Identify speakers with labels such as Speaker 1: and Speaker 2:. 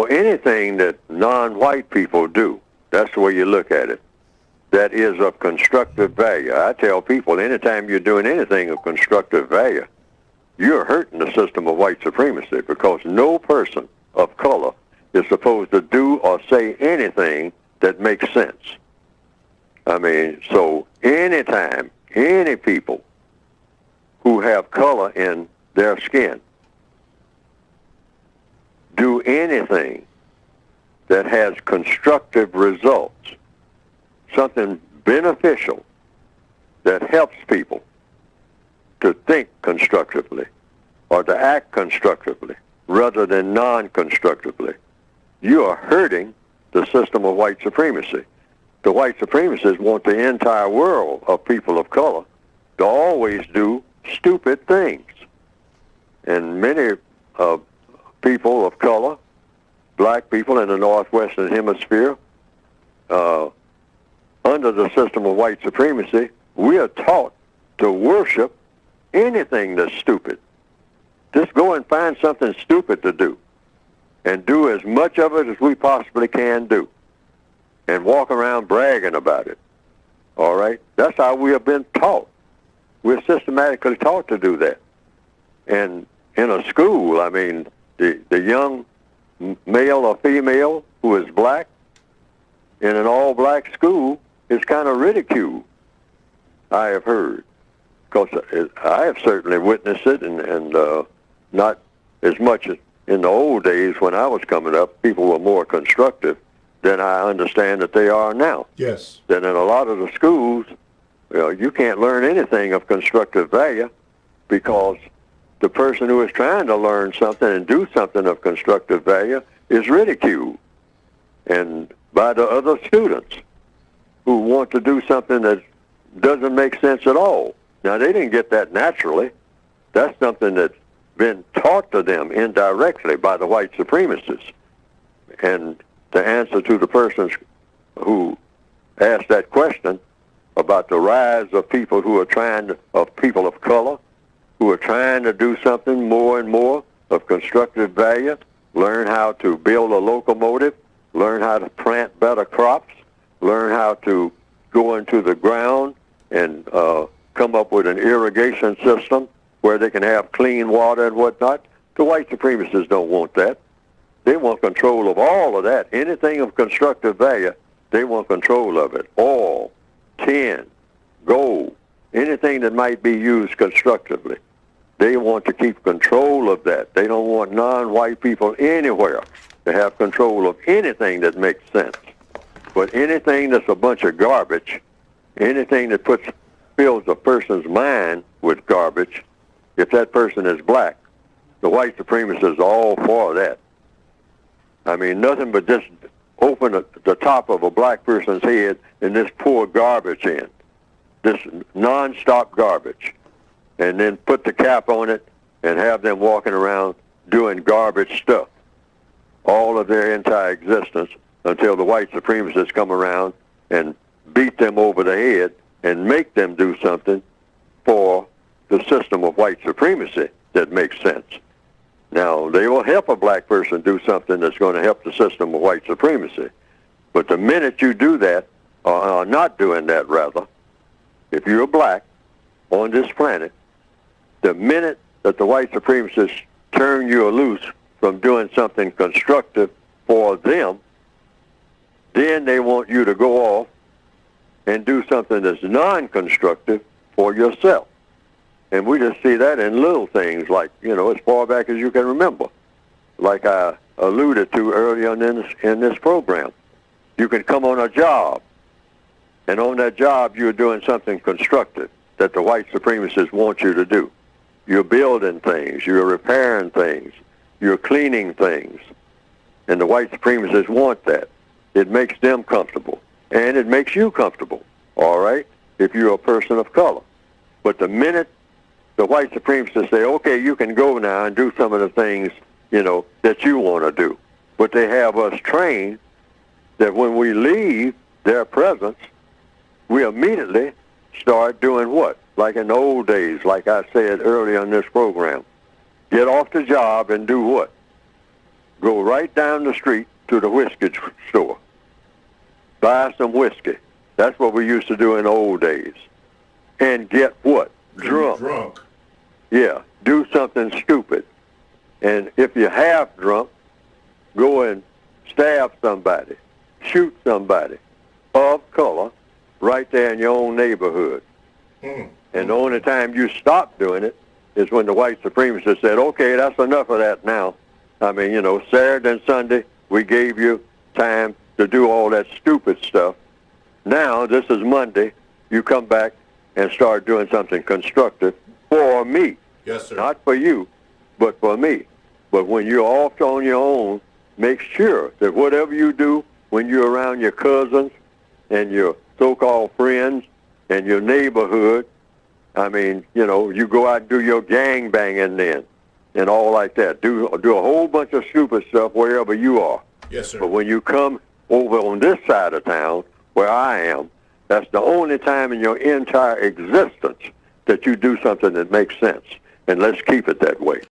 Speaker 1: So anything that non-white people do, that's the way you look at it, that is of constructive value. I tell people, anytime you're doing anything of constructive value, you're hurting the system of white supremacy, because no person of color is supposed to do or say anything that makes sense. I mean, so anytime any people who have color in their skin do anything that has constructive results, something beneficial that helps people to think constructively or to act constructively rather than non-constructively, you are hurting the system of white supremacy. The white supremacists want the entire world of people of color to always do stupid things. And many people of color, black people in the northwestern hemisphere, under the system of white supremacy, we are taught to worship anything that's stupid. Just go and find something stupid to do and do as much of it as we possibly can do and walk around bragging about it. All right? That's how we have been taught. We're systematically taught to do that. And in a school, I mean, the young male or female who is black in an all-black school is kind of ridiculed, I have heard. Because I have certainly witnessed it, and not as much as in the old days when I was coming up, people were more constructive than I understand that they are now.
Speaker 2: Yes.
Speaker 1: That in a lot of the schools, you can't learn anything of constructive value because the person who is trying to learn something and do something of constructive value is ridiculed, and by the other students who want to do something that doesn't make sense at all. Now, they didn't get that naturally. That's something that's been taught to them indirectly by the white supremacists. And the answer to the person who asked that question about the rise of people who are of people of color, who are trying to do something more and more of constructive value, learn how to build a locomotive, learn how to plant better crops, learn how to go into the ground and come up with an irrigation system where they can have clean water and whatnot. The white supremacists don't want that. They want control of all of that. Anything of constructive value, they want control of it. Oil, tin, gold, anything that might be used constructively. They want to keep control of that. They don't want non-white people anywhere to have control of anything that makes sense. But anything that's a bunch of garbage, anything that fills a person's mind with garbage, if that person is black, the white supremacists are all for that. I mean, nothing but just open the top of a black person's head and just pour garbage in, this non-stop garbage, and then put the cap on it and have them walking around doing garbage stuff all of their entire existence until the white supremacists come around and beat them over the head and make them do something for the system of white supremacy that makes sense. Now, they will help a black person do something that's going to help the system of white supremacy. But the minute you do that, or not doing that rather, if you're black on this planet, the minute that the white supremacists turn you loose from doing something constructive for them, then they want you to go off and do something that's non-constructive for yourself. And we just see that in little things like, as far back as you can remember. Like I alluded to earlier in this program. You can come on a job, and on that job you're doing something constructive that the white supremacists want you to do. You're building things, you're repairing things, you're cleaning things. And the white supremacists want that. It makes them comfortable. And it makes you comfortable, all right, if you're a person of color. But the minute the white supremacists say, okay, you can go now and do some of the things, that you want to do. But they have us trained that when we leave their presence, we immediately start doing what? Like in the old days, like I said earlier in this program. Get off the job and do what? go right down the street to the whiskey store, buy some whiskey. That's what we used to do in the old days. And get what? Drunk.
Speaker 2: Drunk.
Speaker 1: Yeah, do something stupid. And if you're half drunk, go and stab somebody, shoot somebody of color right there in your own neighborhood. And the only time you stop doing it is when the white supremacists said, okay, that's enough of that now. I mean, you know, Saturday and Sunday, we gave you time to do all that stupid stuff. Now, this is Monday, you come back and start doing something constructive for me.
Speaker 2: Yes, sir.
Speaker 1: Not for you, but for me. But when you're off on your own, make sure that whatever you do when you're around your cousins and your so-called friends and your neighborhood, I mean, you know, you go out and do your gang banging then and all like that. Do a whole bunch of stupid stuff wherever you are.
Speaker 2: Yes, sir.
Speaker 1: But when you come over on this side of town where I am, that's the only time in your entire existence that you do something that makes sense. And let's keep it that way.